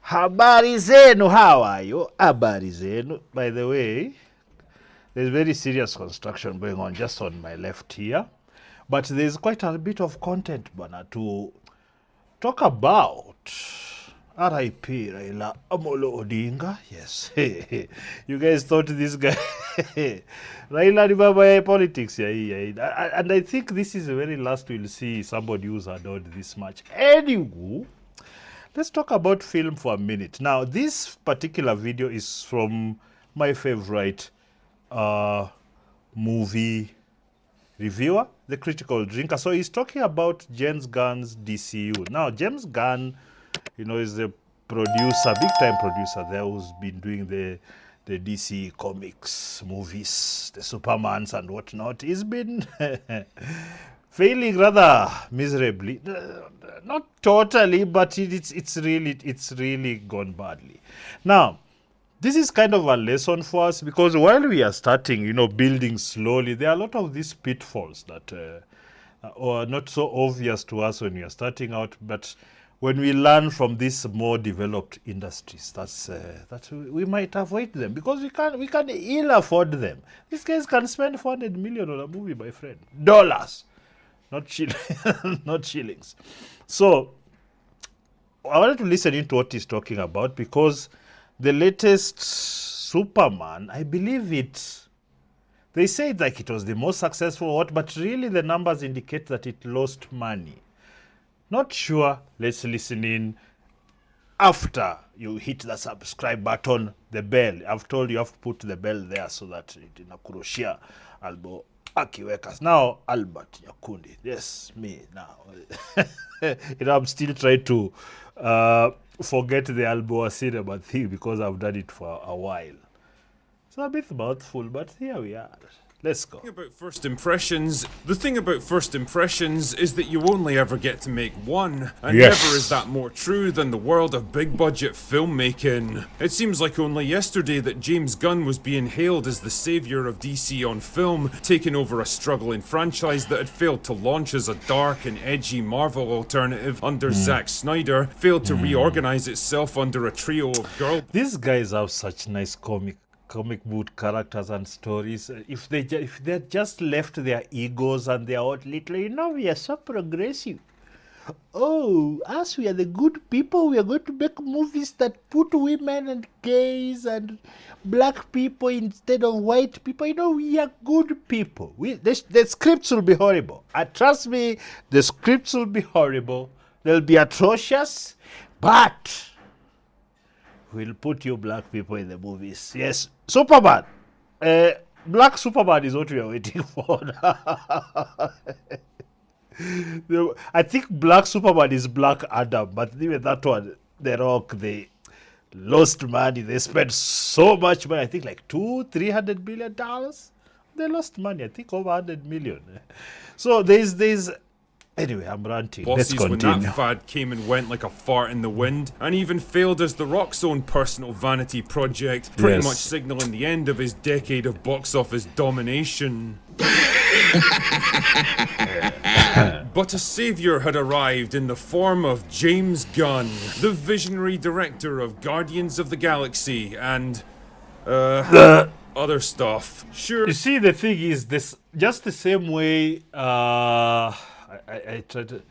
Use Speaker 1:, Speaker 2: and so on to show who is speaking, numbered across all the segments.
Speaker 1: Habari zenu, how are you? Habari zenu. By the way, there's very serious construction going on just on my left here. But there's quite a bit of content, Bana, to talk about. R.I.P. Raila Amolo Odinga. Yes. You guys thought this guy... Raila remember politics. Yeah. And I think this is the very last we'll see somebody who's adored this much. Anywho, let's talk about film for a minute. Now, this particular video is from my favorite movie reviewer, The Critical Drinker. So he's talking about James Gunn's DCU. Now, James Gunn, is a producer, big-time producer there who's been doing the DC comics, movies, the Supermans and whatnot. He's been failing rather miserably. Not totally, but it's really gone badly. Now, this is kind of a lesson for us because while we are starting, building slowly, there are a lot of these pitfalls that are not so obvious to us when we are starting out, but when we learn from these more developed industries, that we might avoid them because we can ill afford them. These guys can spend $400 million on a movie, my friend. Dollars, not shillings. So I wanted to listen into what he's talking about because the latest Superman, I believe they say like it was the most successful, but really the numbers indicate that it lost money. Not sure. Let's listen in after you hit the subscribe button, the bell. I've told you have to put the bell there so that it inakurushia albo akiwekas. Now, Albert Yakundi. Yes, me now. I'm still trying to forget the Alboa cinema thing because I've done it for a while. It's a bit mouthful, but here we are. Let's go.
Speaker 2: The thing about first impressions is that you only ever get to make one, and
Speaker 1: Yes.
Speaker 2: never is that more true than the world of big budget filmmaking. It seems like only yesterday that James Gunn was being hailed as the savior of DC on film, taking over a struggling franchise that had failed to launch as a dark and edgy Marvel alternative under Zack Snyder, failed to reorganize itself under a trio of girl
Speaker 1: These guys have such nice comic book characters and stories. If they just left their egos and their own little, we are so progressive. Oh, us, we are the good people. We are going to make movies that put women and gays and black people instead of white people. We are good people. The scripts will be horrible. Trust me, the scripts will be horrible. They'll be atrocious, but we'll put you black people in the movies. Yes, Superman. Black Superman is what we are waiting for. I think Black Superman is Black Adam, but even that one, The Rock, they lost money. They spent so much money. I think like $300 million. They lost money. I think over 100 million. So there's. Anyway, I'm ranting. Let's
Speaker 2: bosses when
Speaker 1: continue.
Speaker 2: that fad came and went like a fart in the wind, and even failed as The Rock's own personal vanity project, pretty
Speaker 1: Yes.
Speaker 2: much signaling the end of his decade of box office domination. But a savior had arrived in the form of James Gunn, the visionary director of Guardians of the Galaxy and other stuff. Sure.
Speaker 1: You see, the thing is, this just the same way. I tried to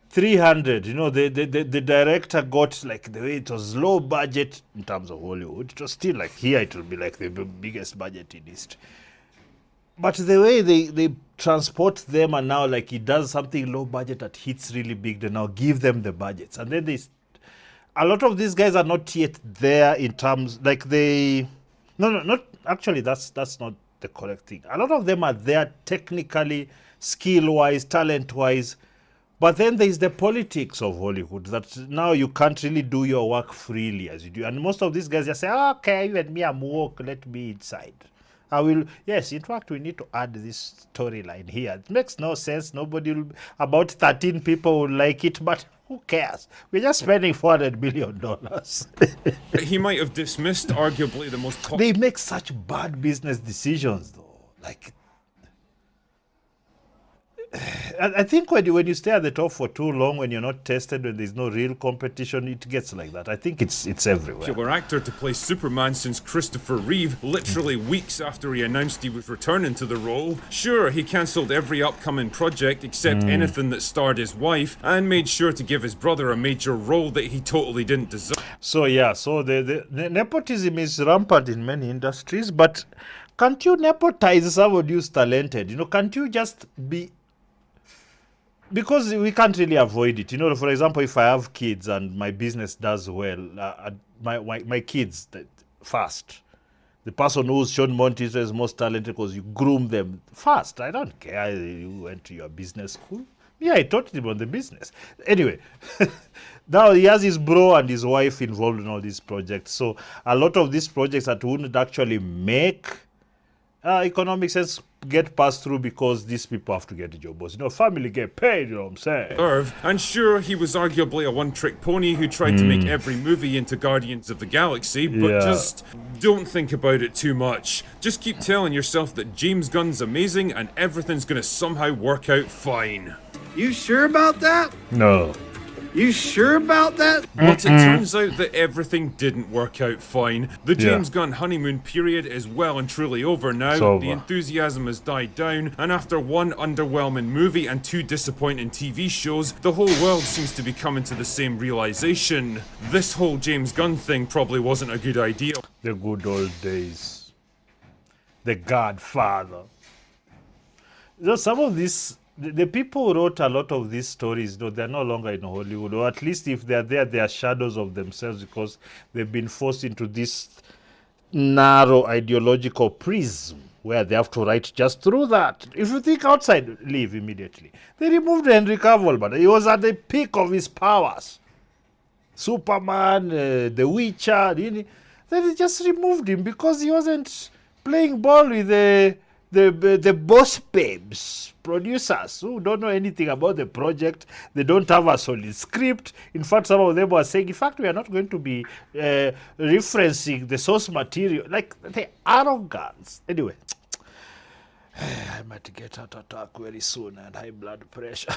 Speaker 1: 300. The director got like the way it was low budget in terms of Hollywood. It was still like here. It will be like the biggest budget in history. But the way they transport them and now like he does something low budget that hits really big, they now give them the budgets. And then a lot of these guys are not yet there in terms like not actually that's not the correct thing. A lot of them are there technically, skill-wise, talent-wise, but then there's the politics of Hollywood that now you can't really do your work freely as you do. And most of these guys just say, okay, you and me, I'm woke, let me inside. I will, yes, in fact, we need to add this storyline here. It makes no sense. About 13 people will like it, but who cares? We're just spending $400 million.
Speaker 2: He might have dismissed arguably the most
Speaker 1: They make such bad business decisions, though. Like, I think when you stay at the top for too long, when you're not tested, when there's no real competition, it gets like that. I think it's everywhere.
Speaker 2: Popular actor to play Superman since Christopher Reeve, literally weeks after he announced he was returning to the role. Sure, he cancelled every upcoming project except anything that starred his wife, and made sure to give his brother a major role that he totally didn't deserve.
Speaker 1: So yeah, so the nepotism is rampant in many industries, but can't you nepotize someone who's talented? Can't you just be, because we can't really avoid it. For example, if I have kids and my business does well, my kids first. The person who's shown more interest is most talented because you groom them first. I don't care. You went to your business school. Yeah, I taught him on the business. Anyway, now he has his bro and his wife involved in all these projects. So a lot of these projects that wouldn't actually make economic sense get passed through because these people have to get a job. Family get paid, you know what I'm saying?
Speaker 2: And sure, he was arguably a one-trick pony who tried to make every movie into Guardians of the Galaxy, but just don't think about it too much. Just keep telling yourself that James Gunn's amazing and everything's gonna somehow work out fine.
Speaker 3: You sure about that?
Speaker 1: No.
Speaker 3: You sure about that?
Speaker 2: But it turns out that everything didn't work out fine. The James Gunn honeymoon period is well and truly over now. The enthusiasm has died down, and after one underwhelming movie and 2 disappointing TV shows, the whole world seems to be coming to the same realization. This whole James Gunn thing probably wasn't a good idea.
Speaker 1: The good old days. The Godfather. Some of these, the people who wrote a lot of these stories, though, they're no longer in Hollywood, or at least if they're there, they are shadows of themselves because they've been forced into this narrow ideological prism where they have to write just through that. If you think outside, leave immediately. They removed Henry Cavill, but he was at the peak of his powers. Superman, The Witcher, they just removed him because he wasn't playing ball with the boss babes, producers who don't know anything about the project. They don't have a solid script. In fact, some of them were saying, in fact, we are not going to be referencing the source material. Like, the arrogance. Anyway, I might get heart attack very soon and high blood pressure.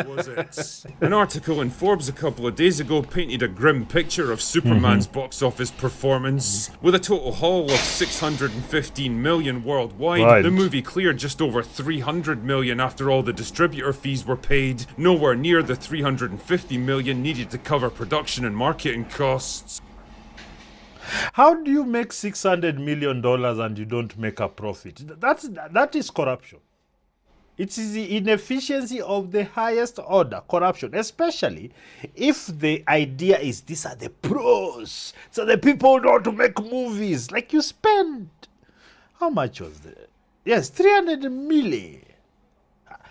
Speaker 2: Was it? An article in Forbes a couple of days ago painted a grim picture of Superman's box office performance. With a total haul of 615 million worldwide, the movie cleared just over 300 million after all the distributor fees were paid, nowhere near the 350 million needed to cover production and marketing costs.
Speaker 1: How do you make $600 million and you don't make a profit? That is corruption. It is the inefficiency of the highest order, corruption, especially if the idea is these are the pros, so the people know to make movies. Like you spend, how much was that? Yes, 300 million.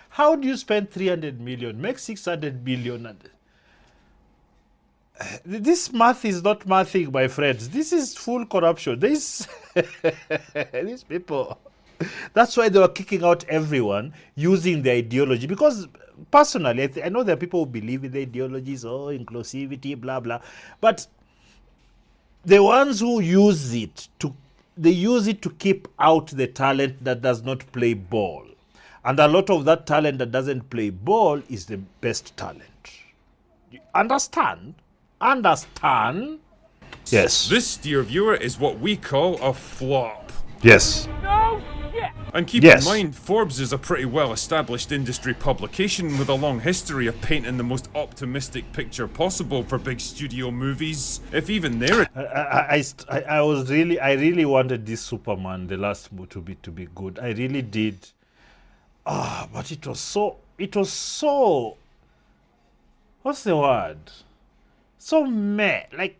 Speaker 1: How do you spend 300 million, make 600 million? This math is not mathing, my friends. This is full corruption. These people. That's why they were kicking out everyone using the ideology. Because personally, I know there are people who believe in the ideologies, inclusivity, blah, blah. But the ones who use it, they use it to keep out the talent that does not play ball. And a lot of that talent that doesn't play ball is the best talent. You understand? Understand? Yes.
Speaker 2: This, dear viewer, is what we call a flop.
Speaker 1: Yes.
Speaker 4: No shit!
Speaker 2: And keep in mind, Forbes is a pretty well-established industry publication with a long history of painting the most optimistic picture possible for big studio movies. If even they're...
Speaker 1: I really wanted this Superman, the last movie, to be good. I really did. But it was so, what's the word? So meh. Like,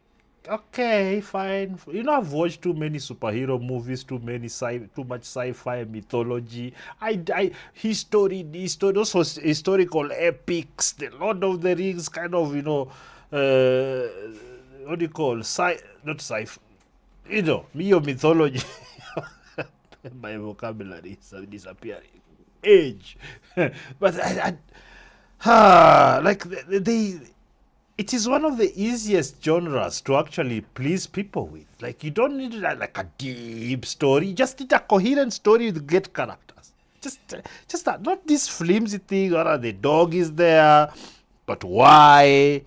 Speaker 1: okay, fine. I've watched too many superhero movies, too much sci-fi mythology. History, those historical epics, the Lord of the Rings, kind of, what do you call, not sci-fi, me or mythology. My vocabulary is disappearing. Age. But it is one of the easiest genres to actually please people with. Like, you don't need like a deep story. You just need a coherent story with great characters. just that, not this flimsy thing. Or the dog is there, but why?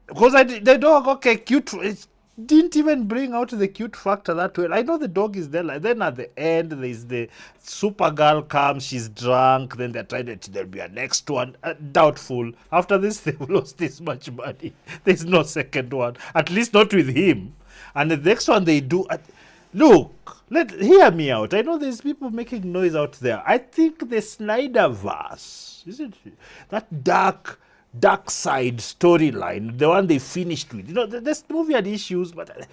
Speaker 1: Because the dog, okay, cute. It didn't even bring out the cute factor that well. I know the dog is there. Like, then at the end, there's the Supergirl comes. She's drunk. Then they're trying to. There'll be a next one. Doubtful. After this, they've lost this much money. There's no second one. At least not with him. And the next one they do. Look, hear me out. I know there's people making noise out there. I think the Snyderverse, isn't it? That dark side storyline, the one they finished with. This movie had issues, but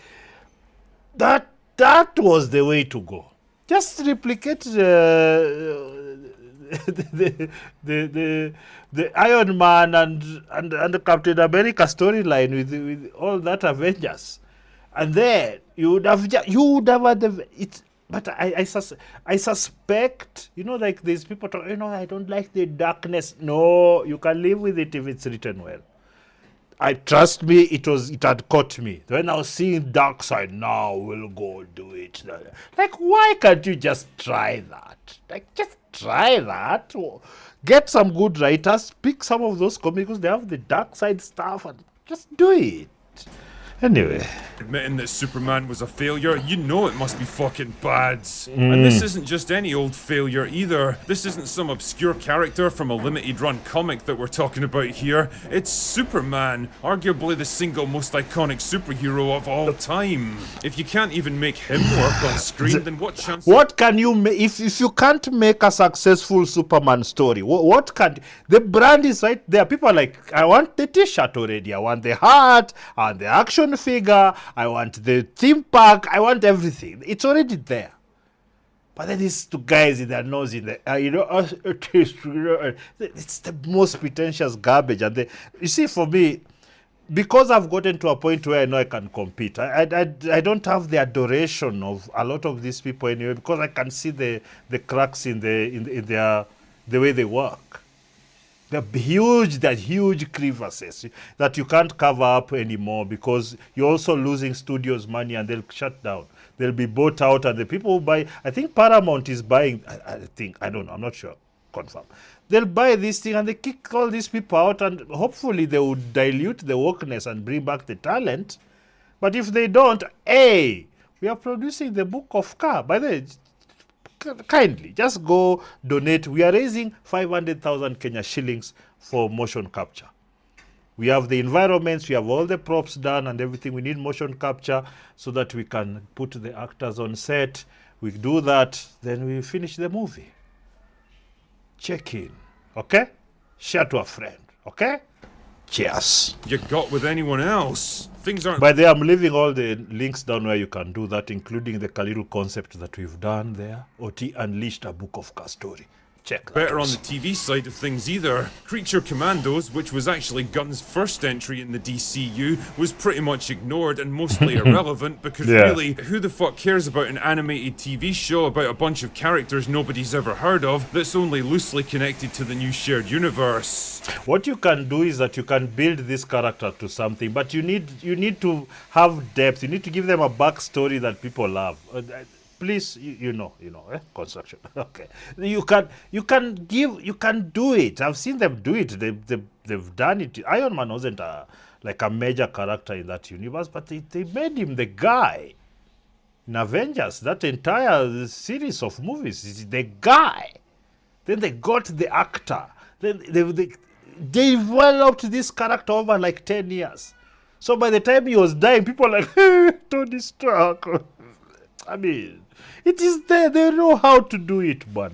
Speaker 1: that was the way to go. Just replicate the Iron Man and the Captain America storyline with all that Avengers, and then you would have had it. But I suspect, like these people talk, I don't like the darkness. No, you can live with it if it's written well. Trust me, it had caught me. When I was seeing dark side, now we'll go do it. Like, why can't you just try that? Like, just try that. Get some good writers, pick some of those comics, they have the dark side stuff, and just do it. Anyway.
Speaker 2: Admitting that Superman was a failure, it must be fucking bad. And this isn't just any old failure either. This isn't some obscure character from a limited run comic that we're talking about here. It's Superman, arguably the single most iconic superhero of all time. If you can't even make him work on screen, then what chance...
Speaker 1: What can you make... If you can't make a successful Superman story, what can... The brand is right there. People are like, I want the t-shirt already. I want the hat, and the action figure, I want the theme park, I want everything. It's already there. But then these two guys in their nose in the it's the most pretentious garbage. And you see, for me, because I've gotten to a point where I know I can compete, I don't have the adoration of a lot of these people anyway, because I can see the cracks in the way they work. They're huge crevices that you can't cover up anymore, because you're also losing studios money and they'll shut down. They'll be bought out, and the people who buy, I think Paramount is buying, I don't know, I'm not sure, confirm. They'll buy this thing and they kick all these people out, and hopefully they will dilute the wokeness and bring back the talent. But if they don't, we are producing the Book of Ka. By the way, kindly just go donate. We are raising 500,000 Kenya shillings for motion capture. We have the environments, we have all the props done and everything. We need motion capture so that we can put the actors on set. We do that, then we finish the movie. Check in, okay? Share to a friend, okay? Cheers.
Speaker 2: You got with anyone else? Things aren't...
Speaker 1: By the way, I'm leaving all the links down where you can do that, including the Kaliru concept that we've done there. OT Unleashed, a Book of Ka story. Check that
Speaker 2: better
Speaker 1: out.
Speaker 2: on the TV side of things either. Creature Commandos, which was actually Gunn's first entry in the DCU, was pretty much ignored and mostly irrelevant, because really, who the fuck cares about an animated TV show about a bunch of characters nobody's ever heard of that's only loosely connected to the new shared universe?
Speaker 1: What you can do is that you can build this character to something, but you need to have depth. You need to give them a backstory that people love. Please, construction. Okay, you can do it. I've seen them do it. They've done it. Iron Man wasn't like a major character in that universe, but they made him the guy in Avengers. That entire series of movies is the guy. Then they got the actor. Then they developed this character over like 10 years. So by the time he was dying, people were like, hey, Tony Stark. I mean, it is there. They know how to do it, but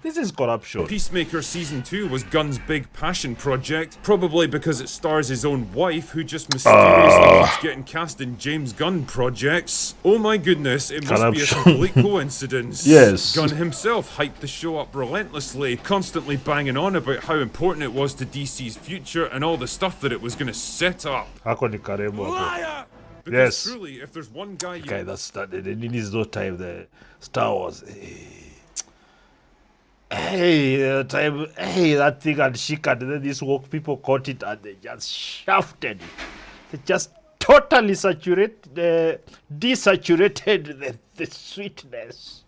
Speaker 1: this is corruption.
Speaker 2: Peacemaker Season 2 was Gunn's big passion project, probably because it stars his own wife, who just mysteriously keeps getting cast in James Gunn projects. Oh my goodness, it must be a complete coincidence.
Speaker 1: Yes.
Speaker 2: Gunn himself hyped the show up relentlessly, constantly banging on about how important it was to DC's future and all the stuff that it was going to set up.
Speaker 1: Liar!
Speaker 2: Because truly, if there's one guy
Speaker 1: that started in his no time, the Star Wars. That thing had shaken, and then these woke people caught it and they just shafted it. They just totally desaturated the sweetness.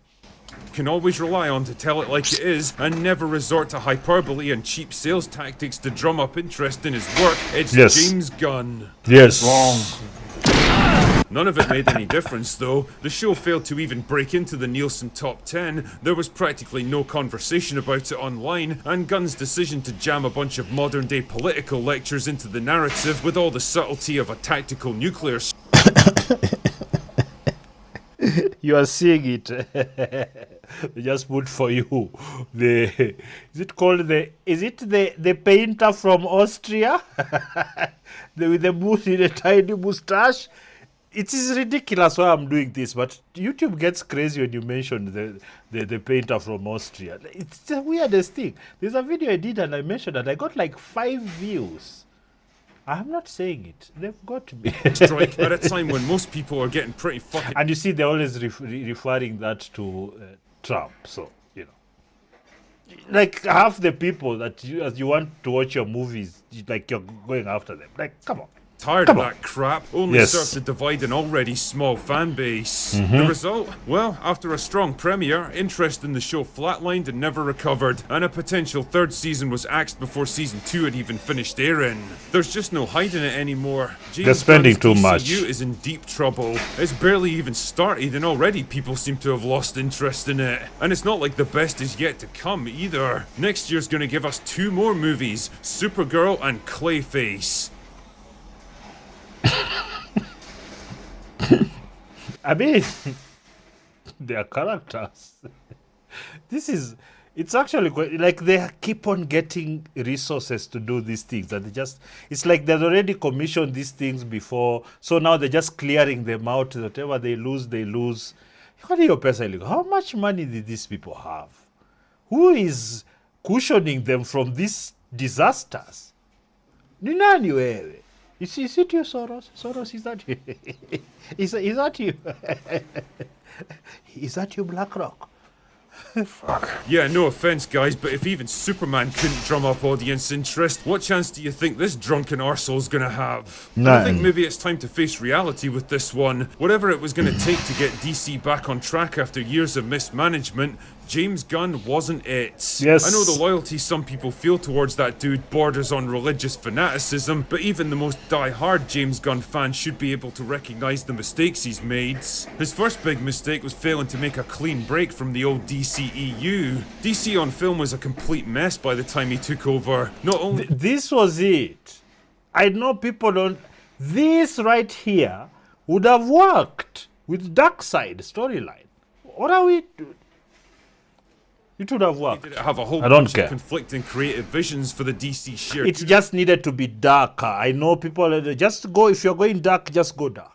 Speaker 2: can always rely on to tell it like it is and never resort to hyperbole and cheap sales tactics to drum up interest in his work. It's
Speaker 1: Yes.
Speaker 2: James Gunn.
Speaker 1: Yes.
Speaker 2: None of it made any difference, though. The show failed to even break into the Nielsen top 10, there was practically no conversation about it online, and Gunn's decision to jam a bunch of modern-day political lectures into the narrative with all the subtlety of a tactical nuclear
Speaker 1: You are seeing it. They just put for you the is it the painter from Austria? With the tiny mustache. It is ridiculous why I'm doing this, but YouTube gets crazy when you mention the painter from Austria. It's the weirdest thing. There's a video I did and I mentioned that I got like 5 views. I'm not saying it. They've got to be.
Speaker 2: strike at a time when most people are getting pretty fucking
Speaker 1: And you see, they're always referring that to Trump. So, you know. Like, half the people that as you want to watch your movies, like, you're going after them. Like, come on.
Speaker 2: tired
Speaker 1: Come
Speaker 2: of
Speaker 1: on.
Speaker 2: that crap, only
Speaker 1: Yes.
Speaker 2: served to divide an already small fan base. The result? Well, after a strong premiere, interest in the show flatlined and never recovered, and a potential 3rd season was axed before season 2 had even finished airing. There's just no hiding it anymore. James
Speaker 1: They're spending
Speaker 2: Gunn's
Speaker 1: too much.
Speaker 2: DCU is in deep trouble. It's barely even started and already people seem to have lost interest in it. And it's not like the best is yet to come either. Next year's gonna give us 2 more movies, Supergirl and Clayface.
Speaker 1: I mean, they are characters. It's actually quite, like they keep on getting resources to do these things. And it's like they've already commissioned these things before. So now they're just clearing them out. Whatever they lose, they lose. How much money did these people have? Who is cushioning them from these disasters? Ni nani wewe? Is it you, Soros? Soros, is that you? Is that you? Is that you, BlackRock?
Speaker 2: Yeah, no offense, guys, but if even Superman couldn't drum up audience interest, what chance do you think this drunken arsehole's gonna have? And I think
Speaker 1: None.
Speaker 2: maybe it's time to face reality with this one. Whatever it was gonna take to get DC back on track after years of mismanagement, James Gunn wasn't it.
Speaker 1: Yes.
Speaker 2: I know the loyalty some people feel towards that dude borders on religious fanaticism, but even the most die-hard James Gunn fan should be able to recognize the mistakes he's made. His first big mistake was failing to make a clean break from the old DCEU. DC on film was a complete mess by the time he took over. Not only
Speaker 1: This was it. I know people don't. This right here would have worked with Darkseid storyline. What are we? It would have worked.
Speaker 2: did it have a whole
Speaker 1: I don't
Speaker 2: bunch
Speaker 1: care.
Speaker 2: of conflicting creative visions for the DC shared
Speaker 1: It just needed to be darker. I know people just go. If you're going dark, just go dark.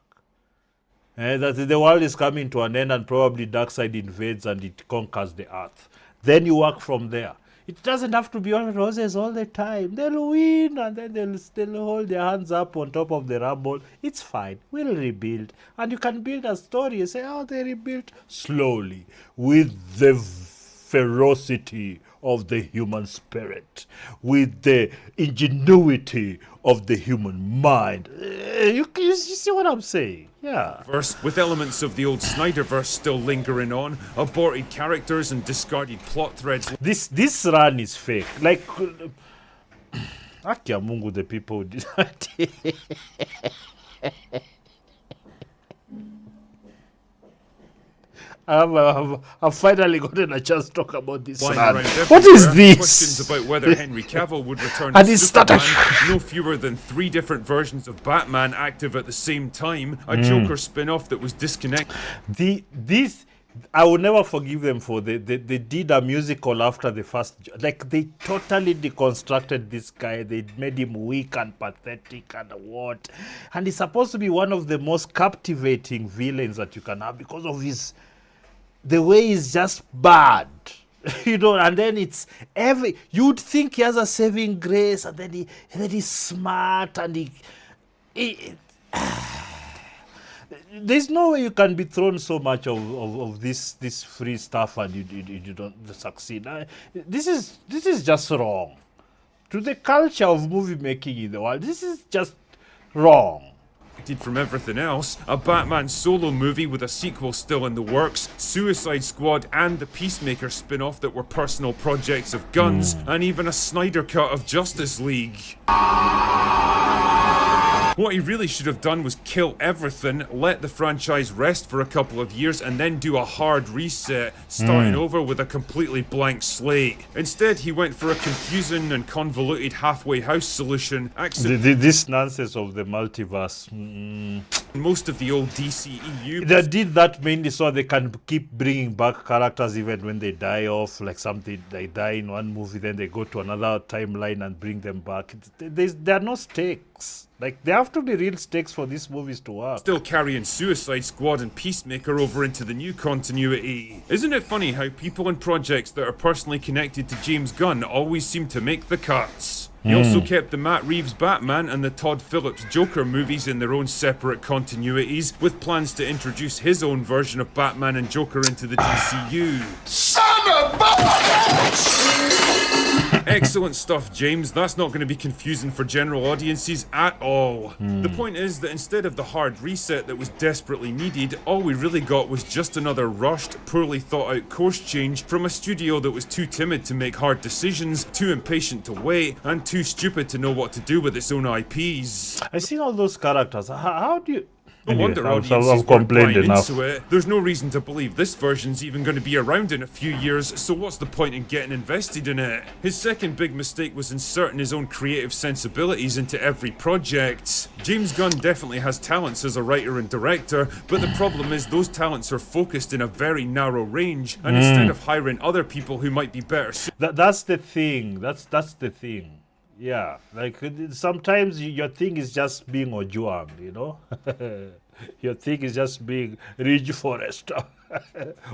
Speaker 1: That the world is coming to an end, and probably Darkseid invades and it conquers the earth. Then you work from there. It doesn't have to be all roses all the time. They'll win, and then they'll still hold their hands up on top of the rubble. It's fine. We'll rebuild, and you can build a story. You say, "Oh, they rebuilt slowly with the ferocity of the human spirit, with the ingenuity of the human mind." You see what I'm saying? Yeah.
Speaker 2: verse, with elements of the old Snyderverse still lingering on, aborted characters and discarded plot threads.
Speaker 1: This run is fake. Like, Akia Mungu, the people did that. I've finally gotten a chance to talk about this
Speaker 2: Flying
Speaker 1: run.
Speaker 2: around
Speaker 1: What is
Speaker 2: everywhere,
Speaker 1: this?
Speaker 2: Questions about whether Henry Cavill would return
Speaker 1: And
Speaker 2: as
Speaker 1: he
Speaker 2: Superman,
Speaker 1: started-
Speaker 2: no fewer than 3 different versions of Batman active at the same time, a Joker spin-off that was disconnected.
Speaker 1: I will never forgive them for they did a musical after the first. Like, they totally deconstructed this guy. They made him weak and pathetic and what. And he's supposed to be one of the most captivating villains that you can have because of the way he's just bad. And then it's you'd think he has a saving grace, and then he's smart, and there's no way you can be thrown so much of this free stuff and you don't succeed. This is just wrong. To the culture of movie making in the world, this is just wrong.
Speaker 2: from everything else, a Batman solo movie with a sequel still in the works, Suicide Squad and the Peacemaker spin-off that were personal projects of Gunn's, and even a Snyder cut of Justice League. What he really should have done was kill everything, let the franchise rest for a couple of years, and then do a hard reset, starting over with a completely blank slate. Instead, he went for a confusing and convoluted halfway house solution,
Speaker 1: This nonsense of the multiverse.
Speaker 2: most of the old DCEU.
Speaker 1: They did that mainly so they can keep bringing back characters even when they die off, like something they die in one movie, then they go to another timeline and bring them back. There are no stakes. Like, there have to be real stakes for these movies to work.
Speaker 2: Still carrying Suicide Squad and Peacemaker over into the new continuity. Isn't it funny how people and projects that are personally connected to James Gunn always seem to make the cuts? He also kept the Matt Reeves Batman and the Todd Phillips Joker movies in their own separate continuities, with plans to introduce his own version of Batman and Joker into the DCU. Excellent stuff, James. That's not going to be confusing for general audiences at all. The point is that instead of the hard reset that was desperately needed, all we really got was just another rushed, poorly thought out course change from a studio that was too timid to make hard decisions, too impatient to wait, and too stupid to know what to do with its own IPs.
Speaker 1: I seen all those characters. How do you...
Speaker 2: No wonder
Speaker 1: I've
Speaker 2: audiences weren't
Speaker 1: complained
Speaker 2: buying
Speaker 1: enough.
Speaker 2: into it. There's no reason to believe this version's even going to be around in a few years, so what's the point in getting invested in it? His second big mistake was inserting his own creative sensibilities into every project. James Gunn definitely has talents as a writer and director, but the problem is those talents are focused in a very narrow range, and instead of hiring other people who might be better
Speaker 1: That's the thing. That's the thing. Yeah, like sometimes your thing is just being Ojuang, you know? Your thing is just being Ridge Forester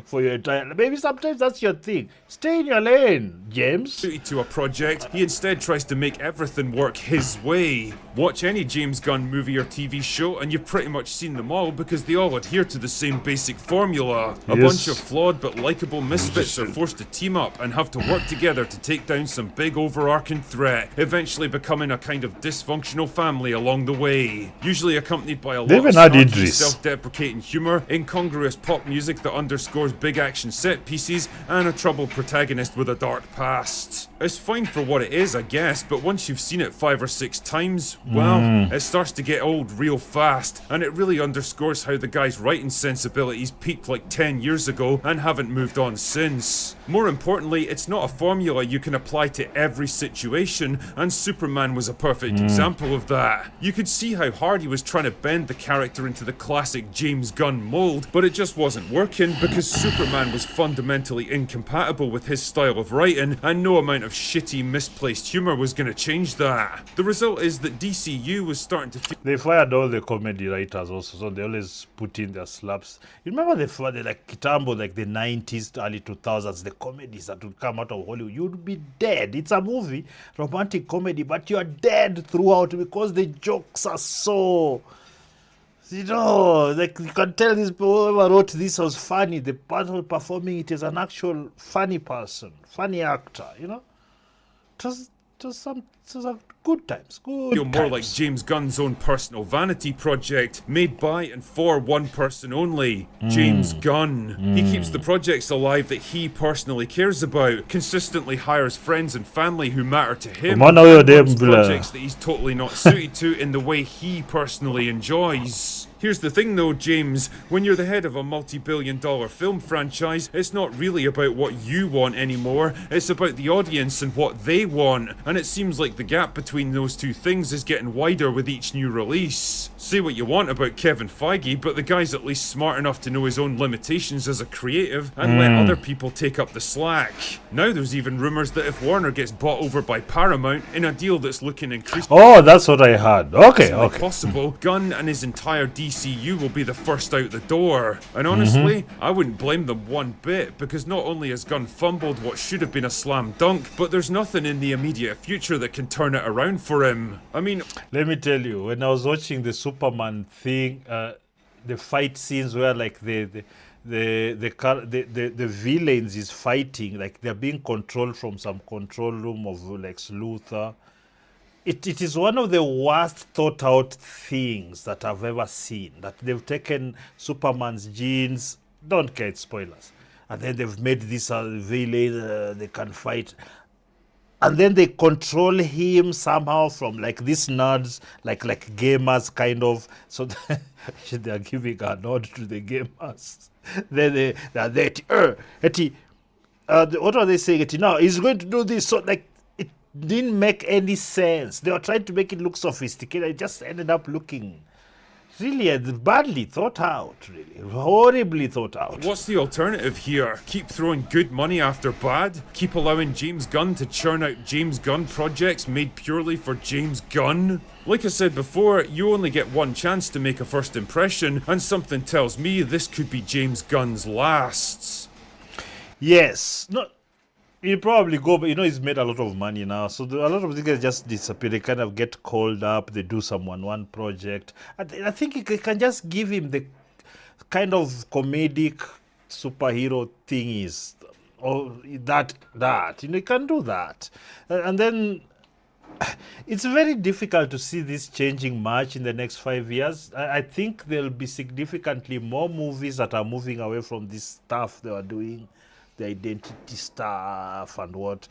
Speaker 1: for your entire... Maybe sometimes that's your thing. Stay in your lane, James.
Speaker 2: suited to a project, he instead tries to make everything work his way. Watch any James Gunn movie or TV show and you've pretty much seen them all because they all adhere to the same basic formula. A bunch of flawed but likable misfits are forced to team up and have to work together to take down some big overarching threat, eventually becoming a kind of dysfunctional family along the way. Usually accompanied by a lot of snarky, self-deprecating humor, incongruous pop music that underscores big action set pieces, and a troubled protagonist with a dark past. It's fine for what it is, I guess, but once you've seen it 5 or 6 times, well, it starts to get old real fast, and it really underscores how the guy's writing sensibilities peaked like 10 years ago and haven't moved on since. More importantly, it's not a formula you can apply to every situation, and Superman was a perfect example of that. You could see how hard he was trying to bend the character into the classic James Gunn mold, but it just wasn't working because Superman was fundamentally incompatible with his style of writing, and no amount of shitty, misplaced humor was going to change that. The result is that DCU was starting to feel...
Speaker 1: They fired all the comedy writers also, so they always put in their slaps. You remember the like Kitambo, like the 90s, early 2000s, the comedies that would come out of Hollywood, you'd be dead. It's a movie, romantic comedy, but you're dead throughout because the jokes are so... You know, like you can tell this whoever wrote this was funny. The person performing it is an actual funny person, funny actor, you know? It was good times, good
Speaker 2: feel more like James Gunn's own personal vanity project, made by and for one person only, James Gunn. He keeps the projects alive that he personally cares about, consistently hires friends and family who matter to him, and runs projects that he's totally not suited to in the way he personally enjoys. Here's the thing though, James, when you're the head of a multi-billion-dollar film franchise, it's not really about what you want anymore, it's about the audience and what they want, and it seems like the gap between those two things is getting wider with each new release. Say what you want about Kevin Feige, but the guy's at least smart enough to know his own limitations as a creative and let other people take up the slack. Now there's even rumours that if Warner gets bought over by Paramount in a deal that's looking increasingly
Speaker 1: that's what I heard. Okay.
Speaker 2: possible, Gunn and his entire DCU will be the first out the door. And honestly, I wouldn't blame them one bit, because not only has Gunn fumbled what should have been a slam dunk, but there's nothing in the immediate future that can turn it around for him. I mean,
Speaker 1: let me tell you, when I was watching the Superman thing, the fight scenes where like the villains is fighting, like they're being controlled from some control room of Lex Luthor. it is one of the worst thought out things that I've ever seen. That they've taken Superman's genes, don't get spoilers, and then they've made this villain they can fight, and then they control him somehow from like these nerds, like gamers kind of. So they are giving a nod to the gamers. Then they are there. What are they saying? Now he's going to do this. So like it didn't make any sense. They were trying to make it look sophisticated. It just ended up looking really badly thought out, really horribly thought out.
Speaker 2: What's the alternative here? Keep throwing good money after bad? Keep allowing James Gunn to churn out James Gunn projects made purely for James Gunn? Like I said before, you only get one chance to make a first impression, and something tells me this could be James Gunn's last.
Speaker 1: Yes. No, he'll probably go, but he's made a lot of money now. So a lot of these guys just disappear. They kind of get called up. They do one project. I think you can just give him the kind of comedic superhero thing is, or that. You can do that. And then it's very difficult to see this changing much in the next 5 years. I think there'll be significantly more movies that are moving away from this stuff they are doing, the identity stuff and what.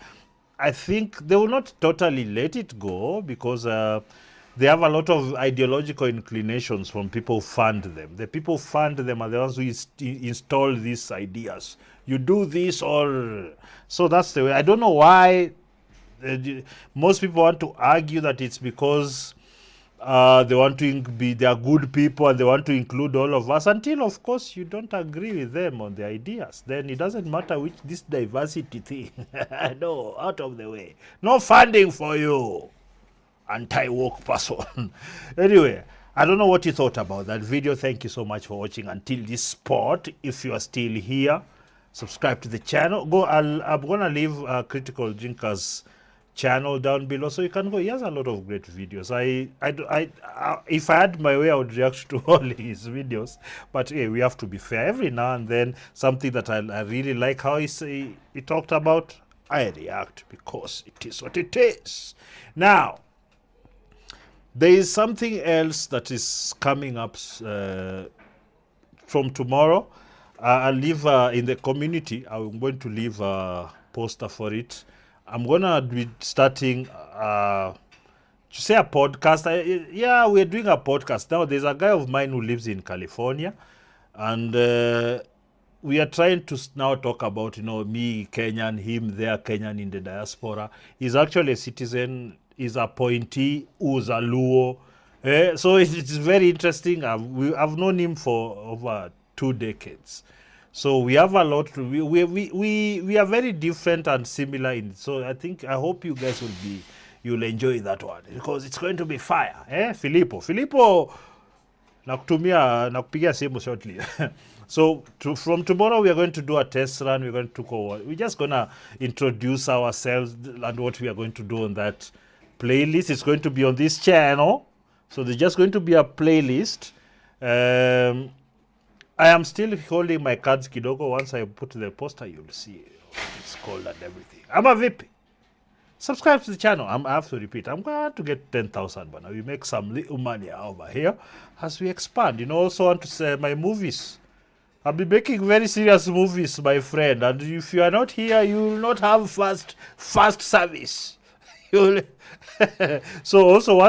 Speaker 1: I think they will not totally let it go because they have a lot of ideological inclinations from people who fund them. The people who fund them are the ones who install these ideas. You do this or... So that's the way. I don't know why most people want to argue that it's because they want to they are good people and they want to include all of us, until of course you don't agree with them on the ideas. Then it doesn't matter which this diversity thing. No, out of the way. No funding for you, anti-woke person. Anyway, I don't know what you thought about that video. Thank you so much for watching until this spot. If you are still here, subscribe to the channel. I'm gonna leave Critical Drinker's channel down below, so you can go. He has a lot of great videos. If I had my way, I would react to all his videos. But hey, we have to be fair. Every now and then, something that I really like how he talked about, I react because it is what it is. Now, there is something else that is coming up from tomorrow. I'll leave in the community. I'm going to leave a poster for it. I'm going to be starting to say a podcast. We're doing a podcast now. There's a guy of mine who lives in California, and we are trying to now talk about, me, Kenyan, him there, Kenyan in the diaspora. He's actually a citizen. He's a appointee who's a Luo. So it's very interesting. I've known him for over 2 decades. So we have a lot. We are very different and similar so I hope you guys you'll enjoy that one because it's going to be fire. Filippo nakupigia simu shortly. So from tomorrow we are going to do a test run. We're just gonna introduce ourselves and what we are going to do on that playlist. It's going to be on this channel. So there's just going to be a playlist. I am still holding my cards kidogo. Once I put the poster, you'll see what it's called and everything. I'm a VP. Subscribe to the channel. I have to repeat. I'm going to get 10,000, but now we make some little money over here as we expand. Also want to say my movies. I'll be making very serious movies, my friend. And if you are not here, you will not have fast service. So also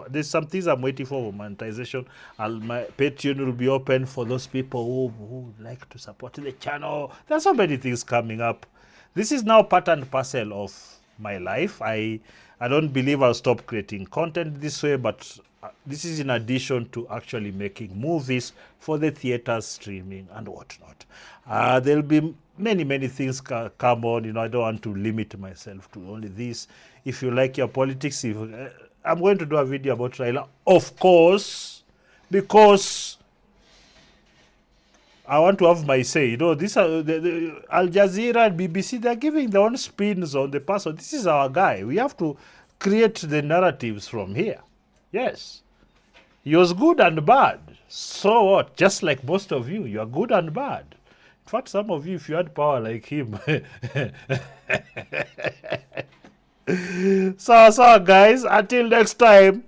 Speaker 1: there's some things I'm waiting for monetization. My Patreon will be open for those people who like to support the channel. There's so many things coming up. This is now part and parcel of my life. I don't believe I'll stop creating content this way, but this is in addition to actually making movies for the theaters, streaming and whatnot. There'll be many things come on. I don't want to limit myself to only this. If you like your politics, I'm going to do a video about Raila, of course, because I want to have my say. These are the Al Jazeera and BBC. They're giving their own spins on the person. This is our guy. We have to create the narratives from here. Yes, he was good and bad. So what? Just like most of you, you are good and bad. In fact, some of you, if you had power like him. So, guys, until next time.